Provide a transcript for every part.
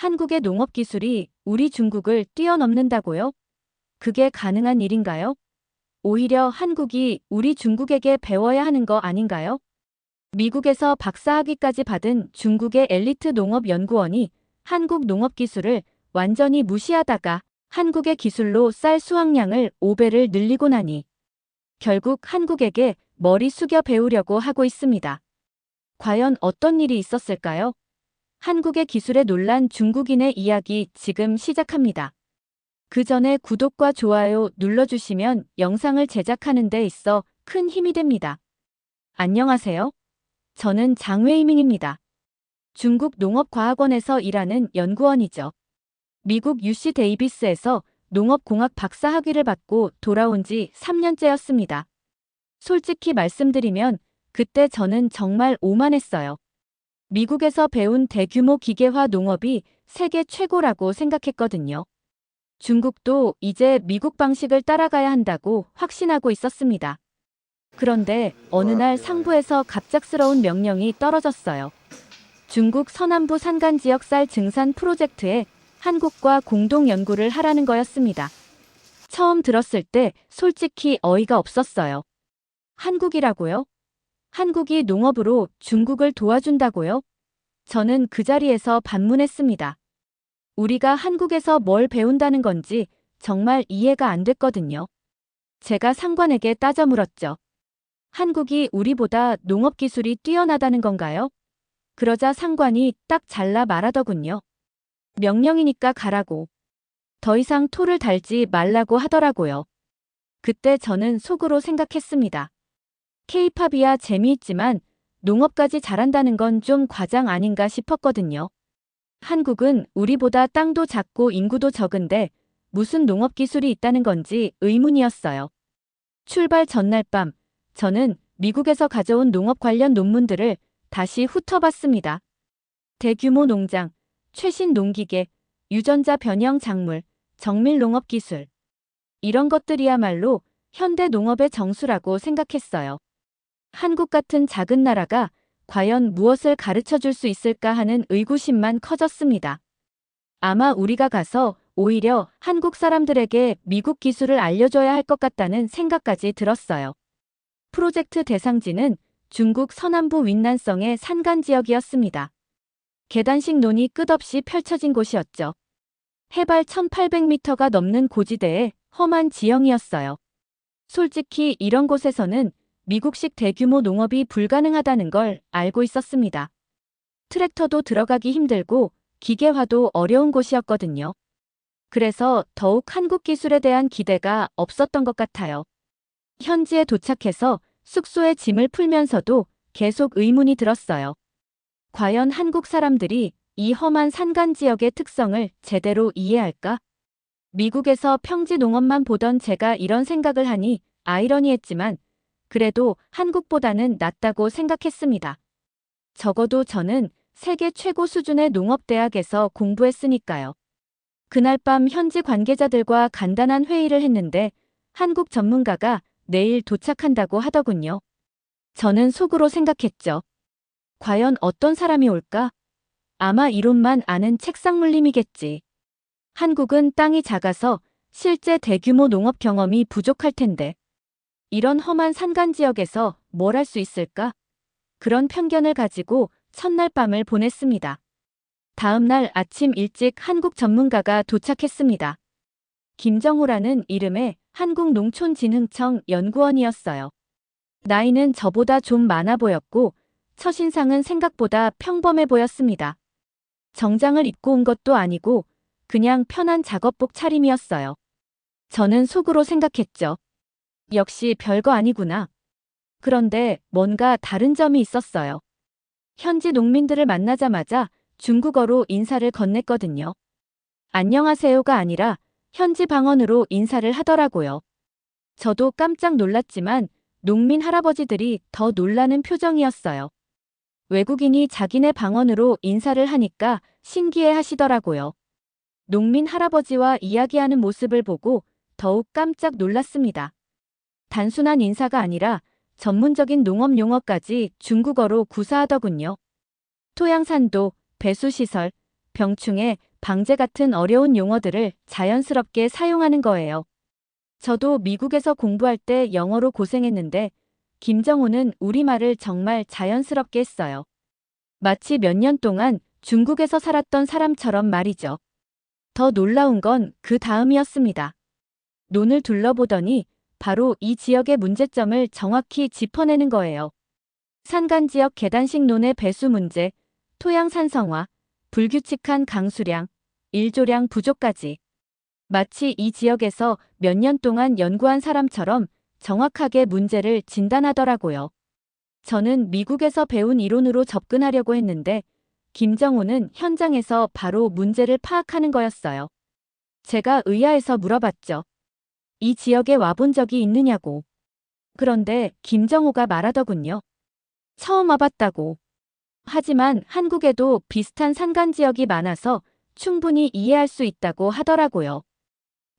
한국의 농업 기술이 우리 중국을 뛰어넘는다고요? 그게 가능한 일인가요? 오히려 한국이 우리 중국에게 배워야 하는 거 아닌가요? 미국에서 박사학위까지 받은 중국의 엘리트 농업연구원이 한국 농업 기술을 완전히 무시하다가 한국의 기술로 쌀 수확량을 5배를 늘리고 나니 결국 한국에게 머리 숙여 배우려고 하고 있습니다. 과연 어떤 일이 있었을까요? 한국의 기술에 놀란 중국인의 이야기 지금 시작합니다. 그 전에 구독과 좋아요 눌러주시면 영상을 제작하는 데 있어 큰 힘이 됩니다. 안녕하세요. 저는 장웨이밍입니다. 중국 농업과학원에서 일하는 연구원이죠. 미국 UC 데이비스에서 농업공학 박사학위를 받고 돌아온 지 3년째였습니다. 솔직히 말씀드리면 그때 저는 정말 오만했어요. 미국에서 배운 대규모 기계화 농업이 세계 최고라고 생각했거든요. 중국도 이제 미국 방식을 따라가야 한다고 확신하고 있었습니다. 그런데 어느 날 상부에서 갑작스러운 명령이 떨어졌어요. 중국 서남부 산간 지역 쌀 증산 프로젝트에 한국과 공동 연구를 하라는 거였습니다. 처음 들었을 때 솔직히 어이가 없었어요. 한국이라고요? 한국이 농업으로 중국을 도와준다고요? 저는 그 자리에서 반문했습니다. 우리가 한국에서 뭘 배운다는 건지 정말 이해가 안 됐거든요. 제가 상관에게 따져 물었죠. 한국이 우리보다 농업 기술이 뛰어나다는 건가요? 그러자 상관이 딱 잘라 말하더군요. 명령이니까 가라고. 더 이상 토를 달지 말라고 하더라고요. 그때 저는 속으로 생각했습니다. K-팝이야 재미있지만 농업까지 잘한다는 건 좀 과장 아닌가 싶었거든요. 한국은 우리보다 땅도 작고 인구도 적은데 무슨 농업 기술이 있다는 건지 의문이었어요. 출발 전날 밤, 저는 미국에서 가져온 농업 관련 논문들을 다시 훑어봤습니다. 대규모 농장, 최신 농기계, 유전자 변형 작물, 정밀 농업 기술. 이런 것들이야말로 현대 농업의 정수라고 생각했어요. 한국 같은 작은 나라가 과연 무엇을 가르쳐 줄 수 있을까 하는 의구심만 커졌습니다. 아마 우리가 가서 오히려 한국 사람들에게 미국 기술을 알려줘야 할 것 같다는 생각까지 들었어요. 프로젝트 대상지는 중국 서남부 윈난성의 산간 지역이었습니다. 계단식 논이 끝없이 펼쳐진 곳이었죠. 해발 1800m가 넘는 고지대의 험한 지형이었어요. 솔직히 이런 곳에서는 미국식 대규모 농업이 불가능하다는 걸 알고 있었습니다. 트랙터도 들어가기 힘들고 기계화도 어려운 곳이었거든요. 그래서 더욱 한국 기술에 대한 기대가 없었던 것 같아요. 현지에 도착해서 숙소에 짐을 풀면서도 계속 의문이 들었어요. 과연 한국 사람들이 이 험한 산간 지역의 특성을 제대로 이해할까? 미국에서 평지 농업만 보던 제가 이런 생각을 하니 아이러니했지만 그래도 한국보다는 낫다고 생각했습니다. 적어도 저는 세계 최고 수준의 농업대학에서 공부했으니까요. 그날 밤 현지 관계자들과 간단한 회의를 했는데 한국 전문가가 내일 도착한다고 하더군요. 저는 속으로 생각했죠. 과연 어떤 사람이 올까? 아마 이론만 아는 책상물림이겠지. 한국은 땅이 작아서 실제 대규모 농업 경험이 부족할 텐데. 이런 험한 산간 지역에서 뭘 할 수 있을까? 그런 편견을 가지고 첫날 밤을 보냈습니다. 다음 날 아침 일찍 한국 전문가가 도착했습니다. 김정호라는 이름의 한국농촌진흥청 연구원이었어요. 나이는 저보다 좀 많아 보였고 첫인상은 생각보다 평범해 보였습니다. 정장을 입고 온 것도 아니고 그냥 편한 작업복 차림이었어요. 저는 속으로 생각했죠. 역시 별거 아니구나. 그런데 뭔가 다른 점이 있었어요. 현지 농민들을 만나자마자 중국어로 인사를 건넸거든요. 안녕하세요가 아니라 현지 방언으로 인사를 하더라고요. 저도 깜짝 놀랐지만 농민 할아버지들이 더 놀라는 표정이었어요. 외국인이 자기네 방언으로 인사를 하니까 신기해 하시더라고요. 농민 할아버지와 이야기하는 모습을 보고 더욱 깜짝 놀랐습니다. 단순한 인사가 아니라 전문적인 농업 용어까지 중국어로 구사하더군요. 토양산도, 배수시설, 병충해, 방제 같은 어려운 용어들을 자연스럽게 사용하는 거예요. 저도 미국에서 공부할 때 영어로 고생했는데 김정호는 우리말을 정말 자연스럽게 했어요. 마치 몇 년 동안 중국에서 살았던 사람처럼 말이죠. 더 놀라운 건 그 다음이었습니다. 논을 둘러보더니 바로 이 지역의 문제점을 정확히 짚어내는 거예요. 산간지역 계단식 논의 배수 문제, 토양 산성화, 불규칙한 강수량, 일조량 부족까지. 마치 이 지역에서 몇 년 동안 연구한 사람처럼 정확하게 문제를 진단하더라고요. 저는 미국에서 배운 이론으로 접근하려고 했는데 김정호는 현장에서 바로 문제를 파악하는 거였어요. 제가 의아해서 물어봤죠. 이 지역에 와본 적이 있느냐고. 그런데 김정호가 말하더군요. 처음 와봤다고. 하지만 한국에도 비슷한 산간 지역이 많아서 충분히 이해할 수 있다고 하더라고요.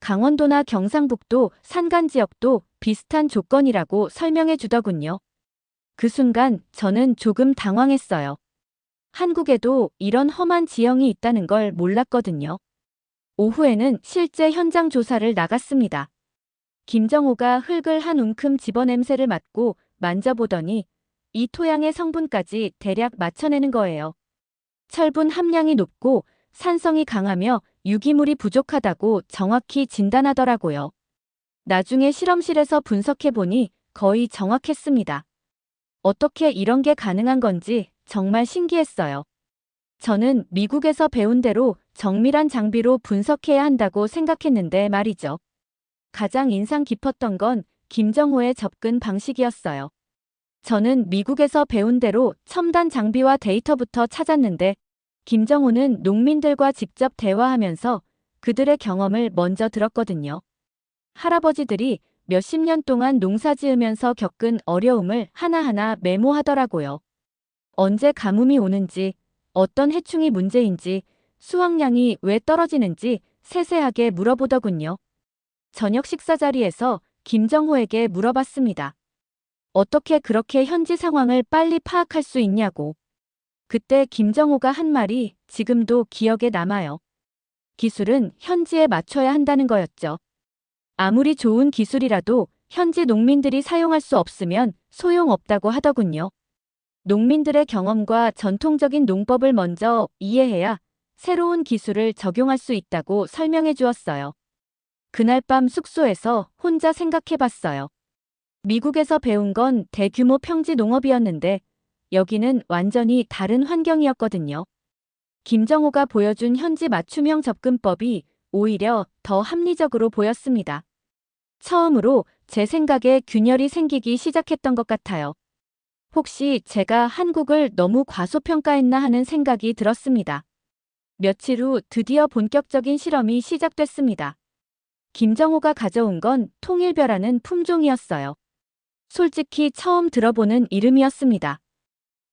강원도나 경상북도 산간 지역도 비슷한 조건이라고 설명해 주더군요. 그 순간 저는 조금 당황했어요. 한국에도 이런 험한 지형이 있다는 걸 몰랐거든요. 오후에는 실제 현장 조사를 나갔습니다. 김정호가 흙을 한 움큼 집어 냄새를 맡고 만져보더니 이 토양의 성분까지 대략 맞춰내는 거예요. 철분 함량이 높고 산성이 강하며 유기물이 부족하다고 정확히 진단하더라고요. 나중에 실험실에서 분석해보니 거의 정확했습니다. 어떻게 이런 게 가능한 건지 정말 신기했어요. 저는 미국에서 배운 대로 정밀한 장비로 분석해야 한다고 생각했는데 말이죠. 가장 인상 깊었던 건 김정호의 접근 방식이었어요. 저는 미국에서 배운 대로 첨단 장비와 데이터부터 찾았는데 김정호는 농민들과 직접 대화하면서 그들의 경험을 먼저 들었거든요. 할아버지들이 몇십 년 동안 농사 지으면서 겪은 어려움을 하나하나 메모하더라고요. 언제 가뭄이 오는지, 어떤 해충이 문제인지, 수확량이 왜 떨어지는지 세세하게 물어보더군요. 저녁 식사 자리에서 김정호에게 물어봤습니다. 어떻게 그렇게 현지 상황을 빨리 파악할 수 있냐고. 그때 김정호가 한 말이 지금도 기억에 남아요. 기술은 현지에 맞춰야 한다는 거였죠. 아무리 좋은 기술이라도 현지 농민들이 사용할 수 없으면 소용없다고 하더군요. 농민들의 경험과 전통적인 농법을 먼저 이해해야 새로운 기술을 적용할 수 있다고 설명해 주었어요. 그날 밤 숙소에서 혼자 생각해 봤어요. 미국에서 배운 건 대규모 평지 농업이었는데 여기는 완전히 다른 환경이었거든요. 김정호가 보여준 현지 맞춤형 접근법이 오히려 더 합리적으로 보였습니다. 처음으로 제 생각에 균열이 생기기 시작했던 것 같아요. 혹시 제가 한국을 너무 과소평가했나 하는 생각이 들었습니다. 며칠 후 드디어 본격적인 실험이 시작됐습니다. 김정호가 가져온 건 통일벼라는 품종이었어요. 솔직히 처음 들어보는 이름이었습니다.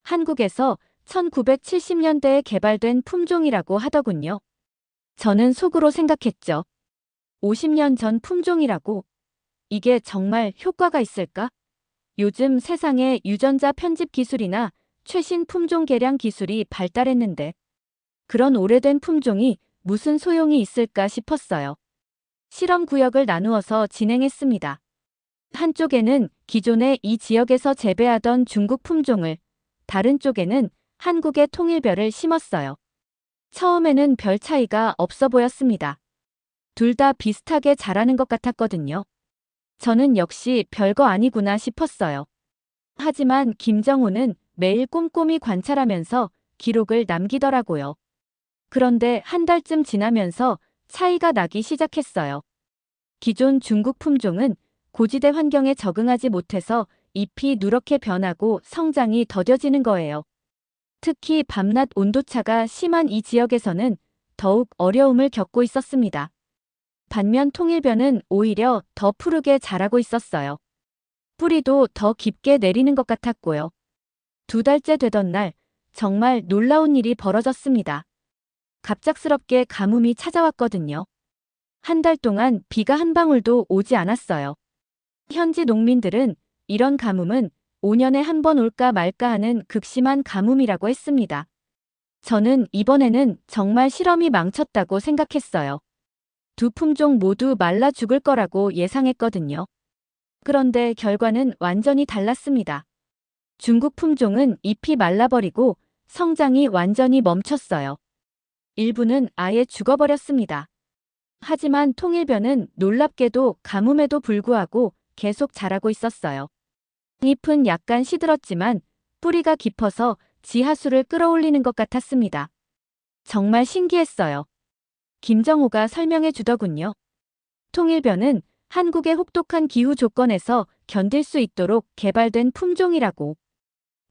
한국에서 1970년대에 개발된 품종이라고 하더군요. 저는 속으로 생각했죠. 50년 전 품종이라고? 이게 정말 효과가 있을까? 요즘 세상에 유전자 편집 기술이나 최신 품종 개량 기술이 발달했는데 그런 오래된 품종이 무슨 소용이 있을까 싶었어요. 실험 구역을 나누어서 진행했습니다. 한쪽에는 기존에 이 지역에서 재배하던 중국 품종을, 다른 쪽에는 한국의 통일벼를 심었어요. 처음에는 별 차이가 없어 보였습니다. 둘 다 비슷하게 자라는 것 같았거든요. 저는 역시 별거 아니구나 싶었어요. 하지만 김정호는 매일 꼼꼼히 관찰하면서 기록을 남기더라고요. 그런데 한 달쯤 지나면서 차이가 나기 시작했어요. 기존 중국 품종은 고지대 환경에 적응하지 못해서 잎이 누렇게 변하고 성장이 더뎌지는 거예요. 특히 밤낮 온도차가 심한 이 지역에서는 더욱 어려움을 겪고 있었습니다. 반면 통일벼는 오히려 더 푸르게 자라고 있었어요. 뿌리도 더 깊게 내리는 것 같았고요. 2달째 되던 날, 정말 놀라운 일이 벌어졌습니다. 갑작스럽게 가뭄이 찾아왔거든요. 한 달 동안 비가 한 방울도 오지 않았어요. 현지 농민들은 이런 가뭄은 5년에 한 번 올까 말까 하는 극심한 가뭄이라고 했습니다. 저는 이번에는 정말 실험이 망쳤다고 생각했어요. 두 품종 모두 말라 죽을 거라고 예상했거든요. 그런데 결과는 완전히 달랐습니다. 중국 품종은 잎이 말라버리고 성장이 완전히 멈췄어요. 일부는 아예 죽어버렸습니다. 하지만 통일벼는 놀랍게도 가뭄에도 불구하고 계속 자라고 있었어요. 잎은 약간 시들었지만 뿌리가 깊어서 지하수를 끌어올리는 것 같았습니다. 정말 신기했어요. 김정호가 설명해 주더군요. 통일벼는 한국의 혹독한 기후 조건에서 견딜 수 있도록 개발된 품종이라고.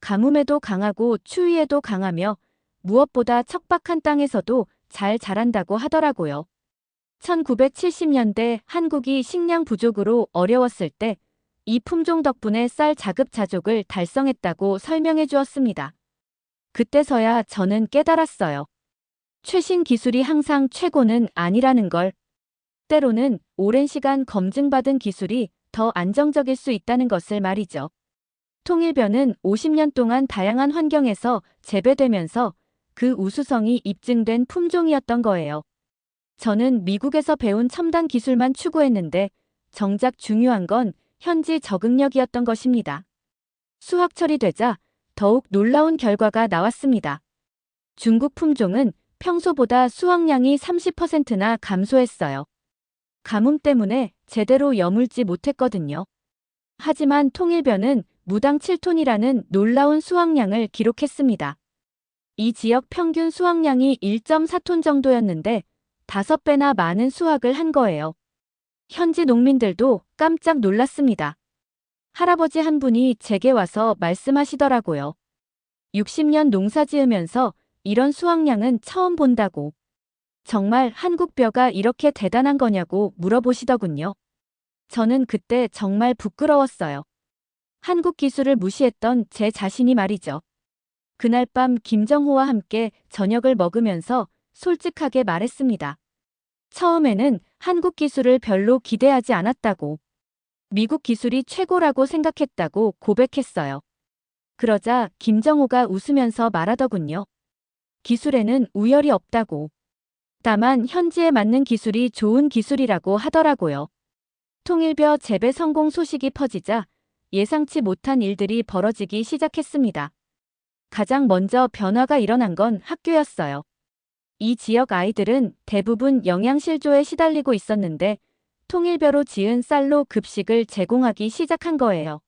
가뭄에도 강하고 추위에도 강하며 무엇보다 척박한 땅에서도 잘 자란다고 하더라고요. 1970년대 한국이 식량 부족으로 어려웠을 때 이 품종 덕분에 쌀 자급자족을 달성했다고 설명해 주었습니다. 그때서야 저는 깨달았어요. 최신 기술이 항상 최고는 아니라는 걸. 때로는 오랜 시간 검증받은 기술이 더 안정적일 수 있다는 것을 말이죠. 통일벼는 50년 동안 다양한 환경에서 재배되면서 그 우수성이 입증된 품종이었던 거예요. 저는 미국에서 배운 첨단 기술만 추구했는데 정작 중요한 건 현지 적응력이었던 것입니다. 수확철이 되자 더욱 놀라운 결과가 나왔습니다. 중국 품종은 평소보다 수확량이 30%나 감소했어요. 가뭄 때문에 제대로 여물지 못했거든요. 하지만 통일벼는 무당 7톤이라는 놀라운 수확량을 기록했습니다. 이 지역 평균 수확량이 1.4톤 정도였는데 5배나 많은 수확을 한 거예요. 현지 농민들도 깜짝 놀랐습니다. 할아버지 한 분이 제게 와서 말씀하시더라고요. 60년 농사 지으면서 이런 수확량은 처음 본다고. 정말 한국 벼가 이렇게 대단한 거냐고 물어보시더군요. 저는 그때 정말 부끄러웠어요. 한국 기술을 무시했던 제 자신이 말이죠. 그날 밤 김정호와 함께 저녁을 먹으면서 솔직하게 말했습니다. 처음에는 한국 기술을 별로 기대하지 않았다고. 미국 기술이 최고라고 생각했다고 고백했어요. 그러자 김정호가 웃으면서 말하더군요. 기술에는 우열이 없다고. 다만 현지에 맞는 기술이 좋은 기술이라고 하더라고요. 통일벼 재배 성공 소식이 퍼지자 예상치 못한 일들이 벌어지기 시작했습니다. 가장 먼저 변화가 일어난 건 학교였어요. 이 지역 아이들은 대부분 영양실조에 시달리고 있었는데 통일벼로 지은 쌀로 급식을 제공하기 시작한 거예요.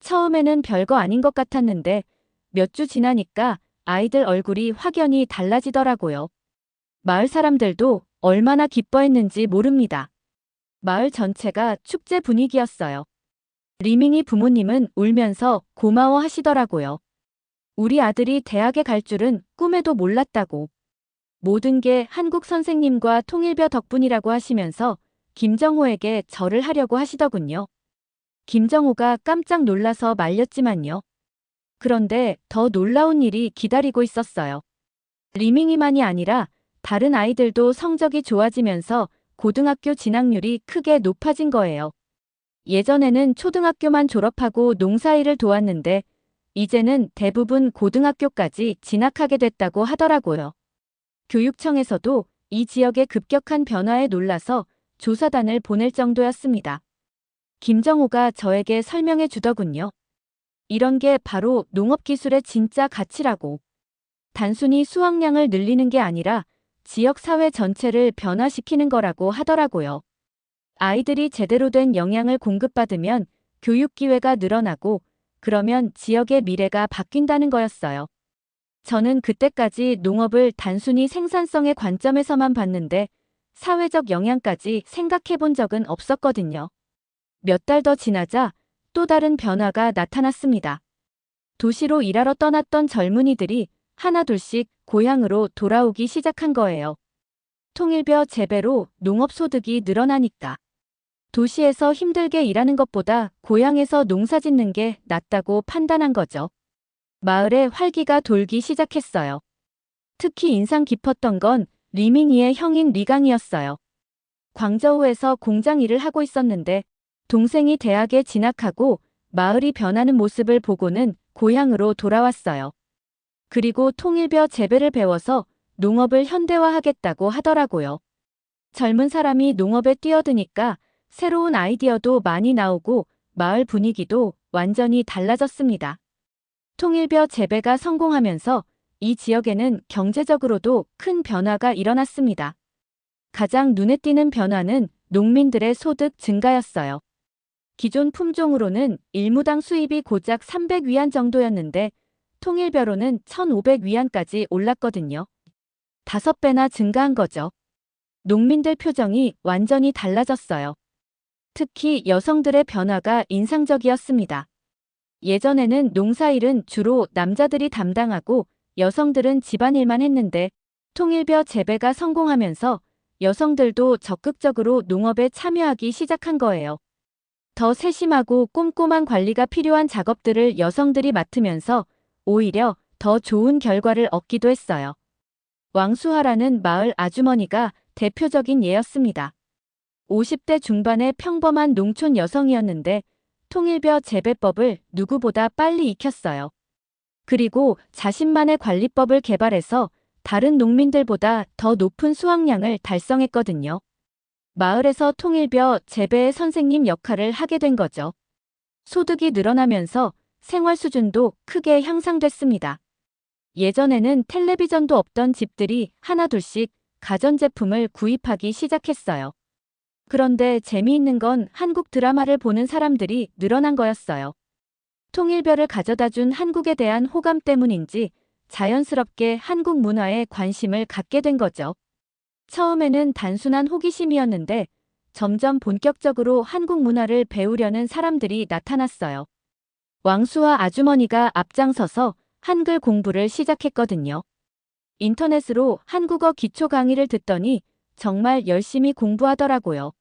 처음에는 별거 아닌 것 같았는데 몇 주 지나니까 아이들 얼굴이 확연히 달라지더라고요. 마을 사람들도 얼마나 기뻐했는지 모릅니다. 마을 전체가 축제 분위기였어요. 리밍이 부모님은 울면서 고마워하시더라고요. 우리 아들이 대학에 갈 줄은 꿈에도 몰랐다고. 모든 게 한국 선생님과 통일벼 덕분이라고 하시면서 김정호에게 절을 하려고 하시더군요. 김정호가 깜짝 놀라서 말렸지만요. 그런데 더 놀라운 일이 기다리고 있었어요. 리밍이만이 아니라 다른 아이들도 성적이 좋아지면서 고등학교 진학률이 크게 높아진 거예요. 예전에는 초등학교만 졸업하고 농사일을 도왔는데 이제는 대부분 고등학교까지 진학하게 됐다고 하더라고요. 교육청에서도 이 지역의 급격한 변화에 놀라서 조사단을 보낼 정도였습니다. 김정호가 저에게 설명해 주더군요. 이런 게 바로 농업기술의 진짜 가치라고. 단순히 수확량을 늘리는 게 아니라 지역 사회 전체를 변화시키는 거라고 하더라고요. 아이들이 제대로 된 영양을 공급받으면 교육 기회가 늘어나고 그러면 지역의 미래가 바뀐다는 거였어요. 저는 그때까지 농업을 단순히 생산성의 관점에서만 봤는데 사회적 영향까지 생각해 본 적은 없었거든요. 몇 달 더 지나자 또 다른 변화가 나타났습니다. 도시로 일하러 떠났던 젊은이들이 하나둘씩 고향으로 돌아오기 시작한 거예요. 통일벼 재배로 농업 소득이 늘어나니까. 도시에서 힘들게 일하는 것보다 고향에서 농사 짓는 게 낫다고 판단한 거죠. 마을에 활기가 돌기 시작했어요. 특히 인상 깊었던 건 리밍이의 형인 리강이었어요. 광저우에서 공장 일을 하고 있었는데 동생이 대학에 진학하고 마을이 변하는 모습을 보고는 고향으로 돌아왔어요. 그리고 통일벼 재배를 배워서 농업을 현대화하겠다고 하더라고요. 젊은 사람이 농업에 뛰어드니까 새로운 아이디어도 많이 나오고 마을 분위기도 완전히 달라졌습니다. 통일벼 재배가 성공하면서 이 지역에는 경제적으로도 큰 변화가 일어났습니다. 가장 눈에 띄는 변화는 농민들의 소득 증가였어요. 기존 품종으로는 일무당 수입이 고작 300위안 정도였는데 통일벼로는 1,500위안까지 올랐거든요. 5배나 증가한 거죠. 농민들 표정이 완전히 달라졌어요. 특히 여성들의 변화가 인상적이었습니다. 예전에는 농사일은 주로 남자들이 담당하고 여성들은 집안일만 했는데 통일벼 재배가 성공하면서 여성들도 적극적으로 농업에 참여하기 시작한 거예요. 더 세심하고 꼼꼼한 관리가 필요한 작업들을 여성들이 맡으면서 오히려 더 좋은 결과를 얻기도 했어요. 왕수하라는 마을 아주머니가 대표적인 예였습니다. 50대 중반의 평범한 농촌 여성이었는데 통일벼 재배법을 누구보다 빨리 익혔어요. 그리고 자신만의 관리법을 개발해서 다른 농민들보다 더 높은 수확량을 달성했거든요. 마을에서 통일벼 재배의 선생님 역할을 하게 된 거죠. 소득이 늘어나면서 생활 수준도 크게 향상됐습니다. 예전에는 텔레비전도 없던 집들이 하나둘씩 가전제품을 구입하기 시작했어요. 그런데 재미있는 건 한국 드라마를 보는 사람들이 늘어난 거였어요. 통일벼를 가져다준 한국에 대한 호감 때문인지 자연스럽게 한국 문화에 관심을 갖게 된 거죠. 처음에는 단순한 호기심이었는데 점점 본격적으로 한국 문화를 배우려는 사람들이 나타났어요. 왕수와 아주머니가 앞장서서 한글 공부를 시작했거든요. 인터넷으로 한국어 기초 강의를 듣더니 정말 열심히 공부하더라고요.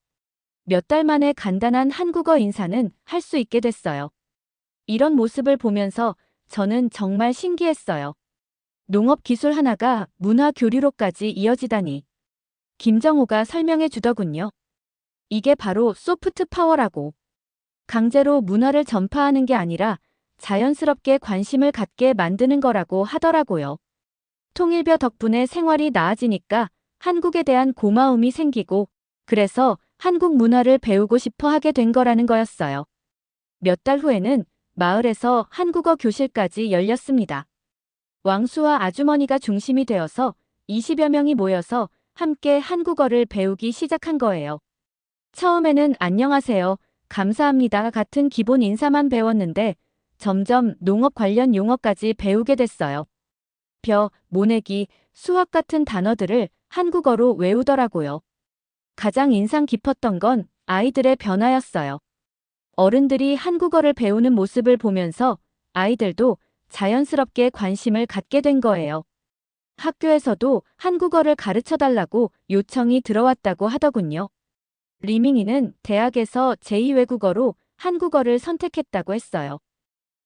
몇 달 만에 간단한 한국어 인사는 할 수 있게 됐어요. 이런 모습을 보면서 저는 정말 신기했어요. 농업 기술 하나가 문화 교류로까지 이어지다니. 김정호가 설명해 주더군요. 이게 바로 소프트 파워라고. 강제로 문화를 전파하는 게 아니라 자연스럽게 관심을 갖게 만드는 거라고 하더라고요. 통일벼 덕분에 생활이 나아지니까 한국에 대한 고마움이 생기고 그래서 한국 문화를 배우고 싶어 하게 된 거라는 거였어요. 몇 달 후에는 마을에서 한국어 교실까지 열렸습니다. 왕수와 아주머니가 중심이 되어서 20여 명이 모여서 함께 한국어를 배우기 시작한 거예요. 처음에는 안녕하세요, 감사합니다 같은 기본 인사만 배웠는데 점점 농업 관련 용어까지 배우게 됐어요. 벼, 모내기, 수확 같은 단어들을 한국어로 외우더라고요. 가장 인상 깊었던 건 아이들의 변화였어요. 어른들이 한국어를 배우는 모습을 보면서 아이들도 자연스럽게 관심을 갖게 된 거예요. 학교에서도 한국어를 가르쳐달라고 요청이 들어왔다고 하더군요. 리밍이는 대학에서 제2외국어로 한국어를 선택했다고 했어요.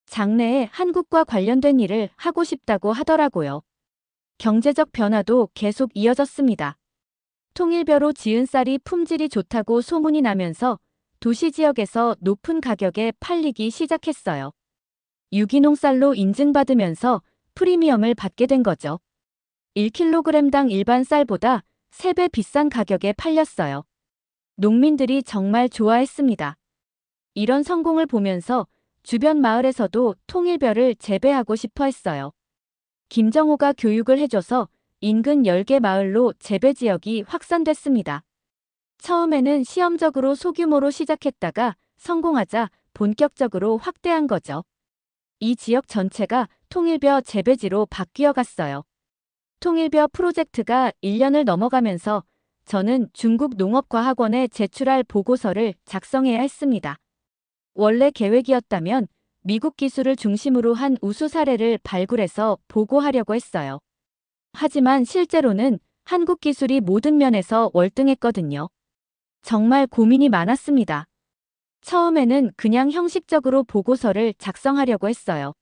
장래에 한국과 관련된 일을 하고 싶다고 하더라고요. 경제적 변화도 계속 이어졌습니다. 통일벼로 지은 쌀이 품질이 좋다고 소문이 나면서 도시 지역에서 높은 가격에 팔리기 시작했어요. 유기농 쌀로 인증받으면서 프리미엄을 받게 된 거죠. 1kg당 일반 쌀보다 3배 비싼 가격에 팔렸어요. 농민들이 정말 좋아했습니다. 이런 성공을 보면서 주변 마을에서도 통일벼를 재배하고 싶어 했어요. 김정호가 교육을 해줘서 인근 10개 마을로 재배 지역이 확산됐습니다. 처음에는 시험적으로 소규모로 시작했다가 성공하자 본격적으로 확대한 거죠. 이 지역 전체가 통일벼 재배지로 바뀌어 갔어요. 통일벼 프로젝트가 1년을 넘어가면서 저는 중국 농업과학원에 제출할 보고서를 작성해야 했습니다. 원래 계획이었다면 미국 기술을 중심으로 한 우수 사례를 발굴해서 보고하려고 했어요. 하지만 실제로는 한국 기술이 모든 면에서 월등했거든요. 정말 고민이 많았습니다. 처음에는 그냥 형식적으로 보고서를 작성하려고 했어요.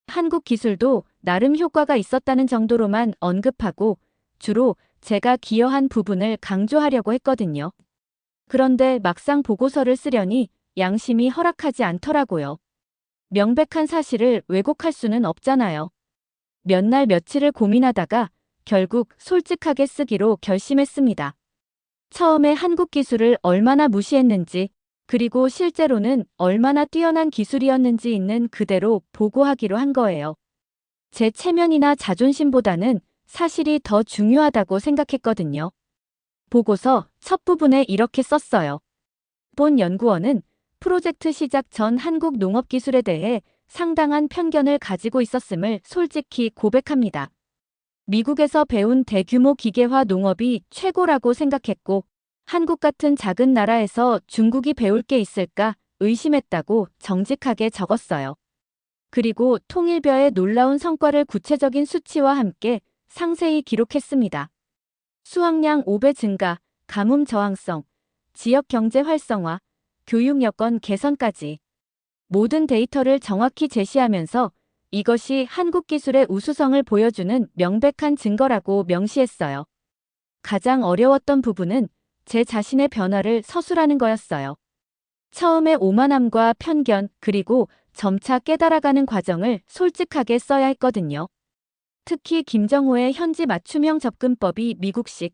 한국 기술도 나름 효과가 있었다는 정도로만 언급하고 주로 제가 기여한 부분을 강조하려고 했거든요. 그런데 막상 보고서를 쓰려니 양심이 허락하지 않더라고요. 명백한 사실을 왜곡할 수는 없잖아요. 몇 날 며칠을 고민하다가 결국 솔직하게 쓰기로 결심했습니다. 처음에 한국 기술을 얼마나 무시했는지, 그리고 실제로는 얼마나 뛰어난 기술이었는지 있는 그대로 보고하기로 한 거예요. 제 체면이나 자존심보다는 사실이 더 중요하다고 생각했거든요. 보고서 첫 부분에 이렇게 썼어요. 본 연구원은 프로젝트 시작 전 한국 농업 기술에 대해 상당한 편견을 가지고 있었음을 솔직히 고백합니다. 미국에서 배운 대규모 기계화 농업이 최고라고 생각했고, 한국 같은 작은 나라에서 중국이 배울 게 있을까 의심했다고 정직하게 적었어요. 그리고 통일벼의 놀라운 성과를 구체적인 수치와 함께 상세히 기록했습니다. 수확량 5배 증가, 가뭄 저항성, 지역 경제 활성화, 교육 여건 개선까지 모든 데이터를 정확히 제시하면서 이것이 한국 기술의 우수성을 보여주는 명백한 증거라고 명시했어요. 가장 어려웠던 부분은 제 자신의 변화를 서술하는 거였어요. 처음에 오만함과 편견, 그리고 점차 깨달아가는 과정을 솔직하게 써야 했거든요. 특히 김정호의 현지 맞춤형 접근법이 미국식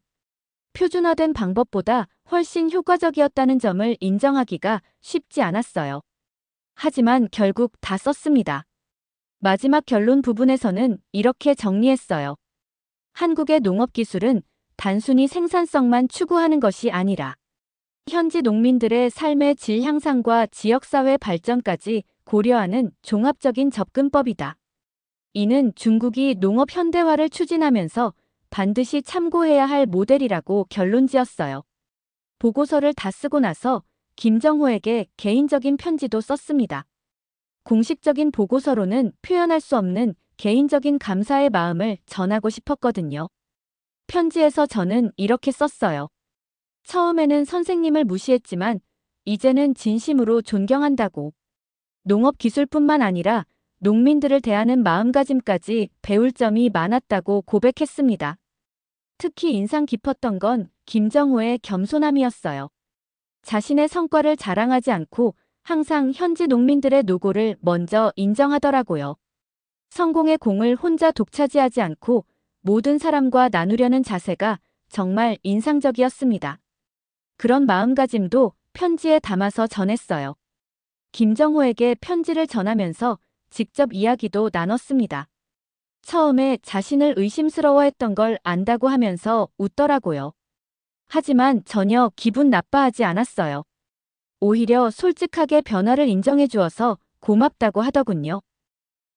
표준화된 방법보다 훨씬 효과적이었다는 점을 인정하기가 쉽지 않았어요. 하지만 결국 다 썼습니다. 마지막 결론 부분에서는 이렇게 정리했어요. 한국의 농업 기술은 단순히 생산성만 추구하는 것이 아니라 현지 농민들의 삶의 질 향상과 지역사회 발전까지 고려하는 종합적인 접근법이다. 이는 중국이 농업 현대화를 추진하면서 반드시 참고해야 할 모델이라고 결론지었어요. 보고서를 다 쓰고 나서 김정호에게 개인적인 편지도 썼습니다. 공식적인 보고서로는 표현할 수 없는 개인적인 감사의 마음을 전하고 싶었거든요. 편지에서 저는 이렇게 썼어요. 처음에는 선생님을 무시했지만 이제는 진심으로 존경한다고. 농업 기술뿐만 아니라 농민들을 대하는 마음가짐까지 배울 점이 많았다고 고백했습니다. 특히 인상 깊었던 건 김정호의 겸손함이었어요. 자신의 성과를 자랑하지 않고 항상 현지 농민들의 노고를 먼저 인정하더라고요. 성공의 공을 혼자 독차지하지 않고 모든 사람과 나누려는 자세가 정말 인상적이었습니다. 그런 마음가짐도 편지에 담아서 전했어요. 김정호에게 편지를 전하면서 직접 이야기도 나눴습니다. 처음에 자신을 의심스러워했던 걸 안다고 하면서 웃더라고요. 하지만 전혀 기분 나빠하지 않았어요. 오히려 솔직하게 변화를 인정해 주어서 고맙다고 하더군요.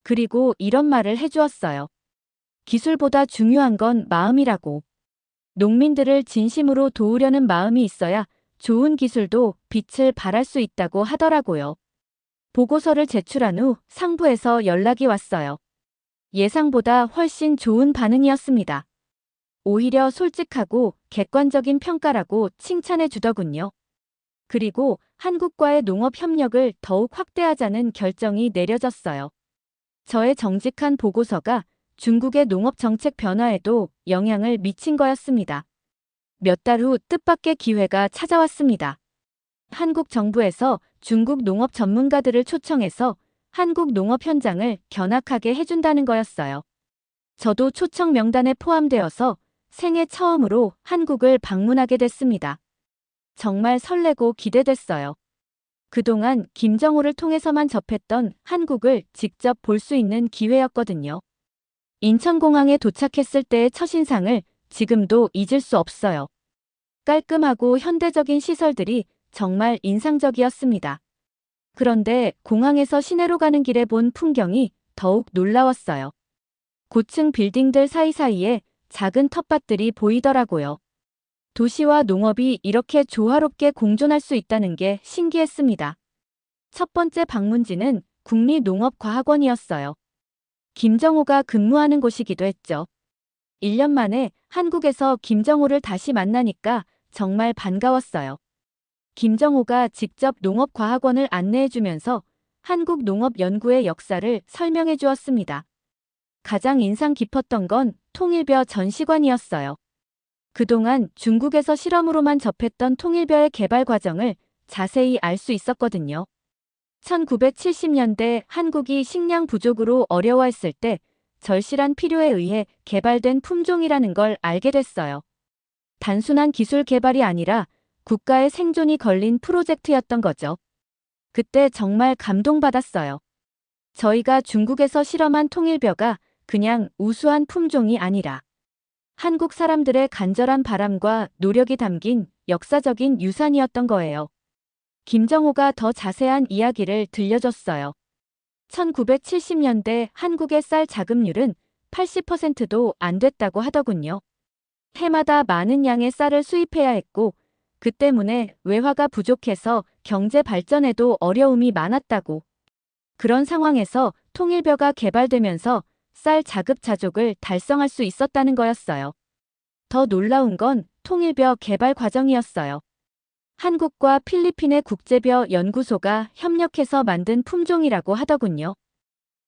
그리고 이런 말을 해주었어요. 기술보다 중요한 건 마음이라고. 농민들을 진심으로 도우려는 마음이 있어야 좋은 기술도 빛을 발할 수 있다고 하더라고요. 보고서를 제출한 후 상부에서 연락이 왔어요. 예상보다 훨씬 좋은 반응이었습니다. 오히려 솔직하고 객관적인 평가라고 칭찬해 주더군요. 그리고 한국과의 농업 협력을 더욱 확대하자는 결정이 내려졌어요. 저의 정직한 보고서가 중국의 농업 정책 변화에도 영향을 미친 거였습니다. 몇 달 후 뜻밖의 기회가 찾아왔습니다. 한국 정부에서 중국 농업 전문가들을 초청해서 한국 농업 현장을 견학하게 해준다는 거였어요. 저도 초청 명단에 포함되어서 생애 처음으로 한국을 방문하게 됐습니다. 정말 설레고 기대됐어요. 그동안 김정호를 통해서만 접했던 한국을 직접 볼 수 있는 기회였거든요. 인천공항에 도착했을 때의 첫인상을 지금도 잊을 수 없어요. 깔끔하고 현대적인 시설들이 정말 인상적이었습니다. 그런데 공항에서 시내로 가는 길에 본 풍경이 더욱 놀라웠어요. 고층 빌딩들 사이사이에 작은 텃밭들이 보이더라고요. 도시와 농업이 이렇게 조화롭게 공존할 수 있다는 게 신기했습니다. 첫 번째 방문지는 국립농업과학원이었어요. 김정호가 근무하는 곳이기도 했죠. 1년 만에 한국에서 김정호를 다시 만나니까 정말 반가웠어요. 김정호가 직접 농업과학원을 안내해주면서 한국 농업 연구의 역사를 설명해 주었습니다. 가장 인상 깊었던 건 통일벼 전시관이었어요. 그동안 중국에서 실험으로만 접했던 통일벼의 개발 과정을 자세히 알 수 있었거든요. 1970년대 한국이 식량 부족으로 어려워했을 때 절실한 필요에 의해 개발된 품종이라는 걸 알게 됐어요. 단순한 기술 개발이 아니라 국가의 생존이 걸린 프로젝트였던 거죠. 그때 정말 감동받았어요. 저희가 중국에서 실험한 통일벼가 그냥 우수한 품종이 아니라 한국 사람들의 간절한 바람과 노력이 담긴 역사적인 유산이었던 거예요. 김정호가 더 자세한 이야기를 들려줬어요. 1970년대 한국의 쌀 자급률은 80%도 안 됐다고 하더군요. 해마다 많은 양의 쌀을 수입해야 했고 그 때문에 외화가 부족해서 경제 발전에도 어려움이 많았다고. 그런 상황에서 통일벼가 개발되면서 쌀 자급자족을 달성할 수 있었다는 거였어요. 더 놀라운 건 통일벼 개발 과정이었어요. 한국과 필리핀의 국제벼 연구소가 협력해서 만든 품종이라고 하더군요.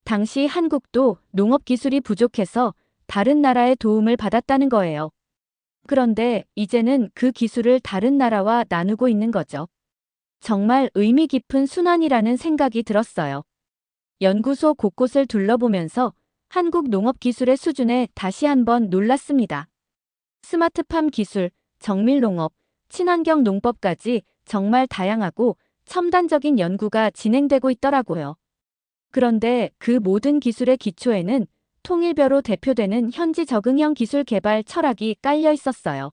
당시 한국도 농업 기술이 부족해서 다른 나라의 도움을 받았다는 거예요. 그런데 이제는 그 기술을 다른 나라와 나누고 있는 거죠. 정말 의미 깊은 순환이라는 생각이 들었어요. 연구소 곳곳을 둘러보면서 한국 농업 기술의 수준에 다시 한번 놀랐습니다. 스마트팜 기술, 정밀농업, 친환경 농법까지 정말 다양하고 첨단적인 연구가 진행되고 있더라고요. 그런데 그 모든 기술의 기초에는 통일벼로 대표되는 현지 적응형 기술 개발 철학이 깔려 있었어요.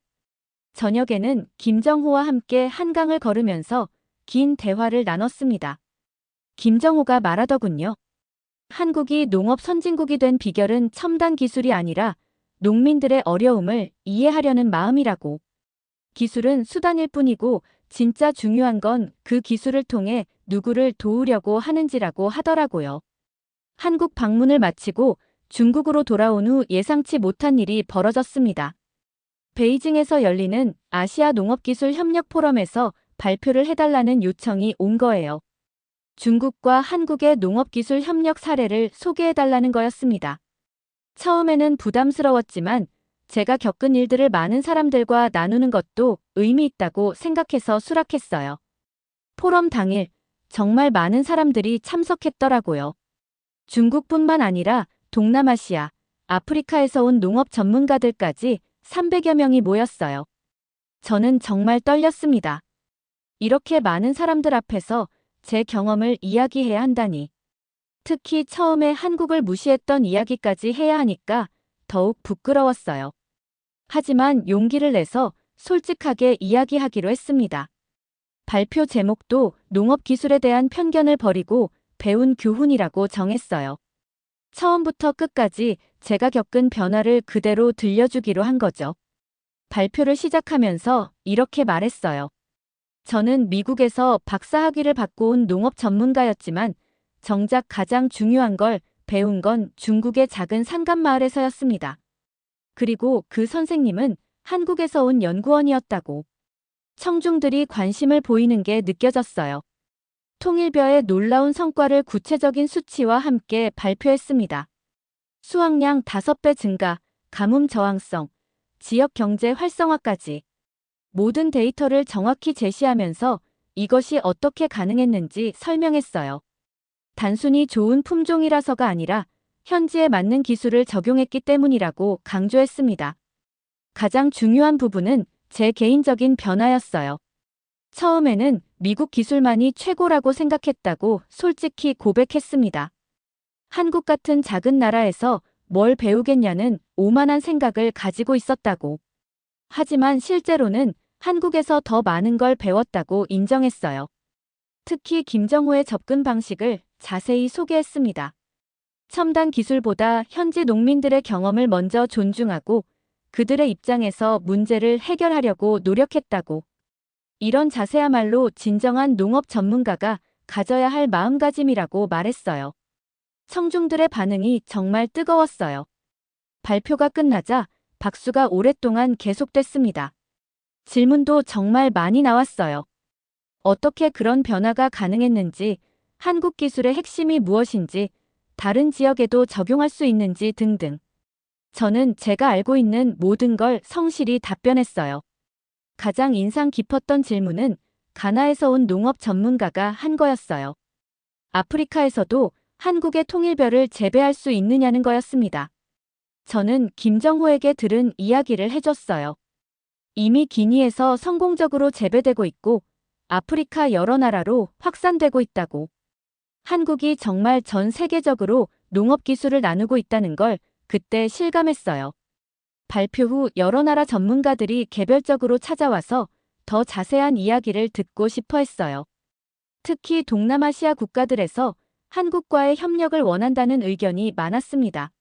저녁에는 김정호와 함께 한강을 걸으면서 긴 대화를 나눴습니다. 김정호가 말하더군요. 한국이 농업 선진국이 된 비결은 첨단 기술이 아니라 농민들의 어려움을 이해하려는 마음이라고. 기술은 수단일 뿐이고 진짜 중요한 건 그 기술을 통해 누구를 도우려고 하는지라고 하더라고요. 한국 방문을 마치고 중국으로 돌아온 후 예상치 못한 일이 벌어졌습니다. 베이징에서 열리는 아시아 농업기술 협력 포럼에서 발표를 해달라는 요청이 온 거예요. 중국과 한국의 농업기술 협력 사례를 소개해달라는 거였습니다. 처음에는 부담스러웠지만 제가 겪은 일들을 많은 사람들과 나누는 것도 의미 있다고 생각해서 수락했어요. 포럼 당일 정말 많은 사람들이 참석했더라고요. 중국뿐만 아니라 동남아시아, 아프리카에서 온 농업 전문가들까지 300여 명이 모였어요. 저는 정말 떨렸습니다. 이렇게 많은 사람들 앞에서 제 경험을 이야기해야 한다니. 특히 처음에 한국을 무시했던 이야기까지 해야 하니까 더욱 부끄러웠어요. 하지만 용기를 내서 솔직하게 이야기하기로 했습니다. 발표 제목도 농업 기술에 대한 편견을 버리고 배운 교훈이라고 정했어요. 처음부터 끝까지 제가 겪은 변화를 그대로 들려주기로 한 거죠. 발표를 시작하면서 이렇게 말했어요. 저는 미국에서 박사학위를 받고 온 농업 전문가였지만 정작 가장 중요한 걸 배운 건 중국의 작은 산간마을에서였습니다. 그리고 그 선생님은 한국에서 온 연구원이었다고. 청중들이 관심을 보이는 게 느껴졌어요. 통일벼의 놀라운 성과를 구체적인 수치와 함께 발표했습니다. 수확량 5배 증가, 가뭄 저항성, 지역 경제 활성화까지 모든 데이터를 정확히 제시하면서 이것이 어떻게 가능했는지 설명했어요. 단순히 좋은 품종이라서가 아니라 현지에 맞는 기술을 적용했기 때문이라고 강조했습니다. 가장 중요한 부분은 제 개인적인 변화였어요. 처음에는 미국 기술만이 최고라고 생각했다고 솔직히 고백했습니다. 한국 같은 작은 나라에서 뭘 배우겠냐는 오만한 생각을 가지고 있었다고. 하지만 실제로는 한국에서 더 많은 걸 배웠다고 인정했어요. 특히 김정호의 접근 방식을 자세히 소개했습니다. 첨단 기술보다 현지 농민들의 경험을 먼저 존중하고 그들의 입장에서 문제를 해결하려고 노력했다고. 이런 자세야말로 진정한 농업 전문가가 가져야 할 마음가짐이라고 말했어요. 청중들의 반응이 정말 뜨거웠어요. 발표가 끝나자 박수가 오랫동안 계속됐습니다. 질문도 정말 많이 나왔어요. 어떻게 그런 변화가 가능했는지, 한국 기술의 핵심이 무엇인지, 다른 지역에도 적용할 수 있는지 등등. 저는 제가 알고 있는 모든 걸 성실히 답변했어요. 가장 인상 깊었던 질문은 가나에서 온 농업 전문가가 한 거였어요. 아프리카에서도 한국의 통일별을 재배할 수 있느냐는 거였습니다. 저는 김정호에게 들은 이야기를 해줬어요. 이미 기니에서 성공적으로 재배되고 있고 아프리카 여러 나라로 확산되고 있다고. 한국이 정말 전 세계적으로 농업 기술을 나누고 있다는 걸 그때 실감했어요. 발표 후 여러 나라 전문가들이 개별적으로 찾아와서 더 자세한 이야기를 듣고 싶어 했어요. 특히 동남아시아 국가들에서 한국과의 협력을 원한다는 의견이 많았습니다.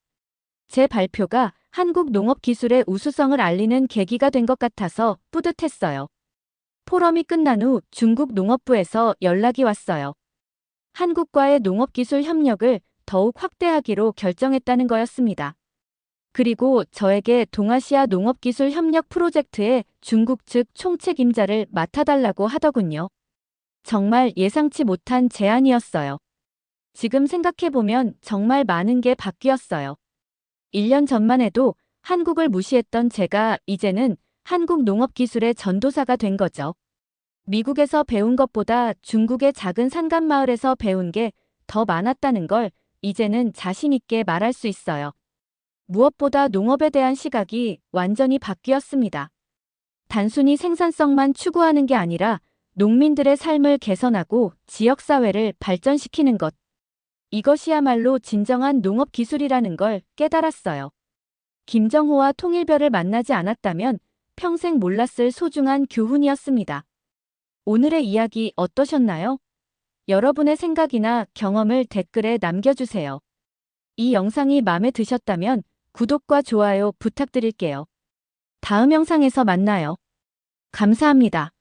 제 발표가 한국 농업 기술의 우수성을 알리는 계기가 된 것 같아서 뿌듯했어요. 포럼이 끝난 후 중국 농업부에서 연락이 왔어요. 한국과의 농업기술 협력을 더욱 확대하기로 결정했다는 거였습니다. 그리고 저에게 동아시아 농업기술 협력 프로젝트의 중국 측 총책임자를 맡아달라고 하더군요. 정말 예상치 못한 제안이었어요. 지금 생각해보면 정말 많은 게 바뀌었어요. 1년 전만 해도 한국을 무시했던 제가 이제는 한국 농업기술의 전도사가 된 거죠. 미국에서 배운 것보다 중국의 작은 산간 마을에서 배운 게 더 많았다는 걸 이제는 자신 있게 말할 수 있어요. 무엇보다 농업에 대한 시각이 완전히 바뀌었습니다. 단순히 생산성만 추구하는 게 아니라 농민들의 삶을 개선하고 지역사회를 발전시키는 것. 이것이야말로 진정한 농업 기술이라는 걸 깨달았어요. 김정호와 통일별을 만나지 않았다면 평생 몰랐을 소중한 교훈이었습니다. 오늘의 이야기 어떠셨나요? 여러분의 생각이나 경험을 댓글에 남겨주세요. 이 영상이 마음에 드셨다면 구독과 좋아요 부탁드릴게요. 다음 영상에서 만나요. 감사합니다.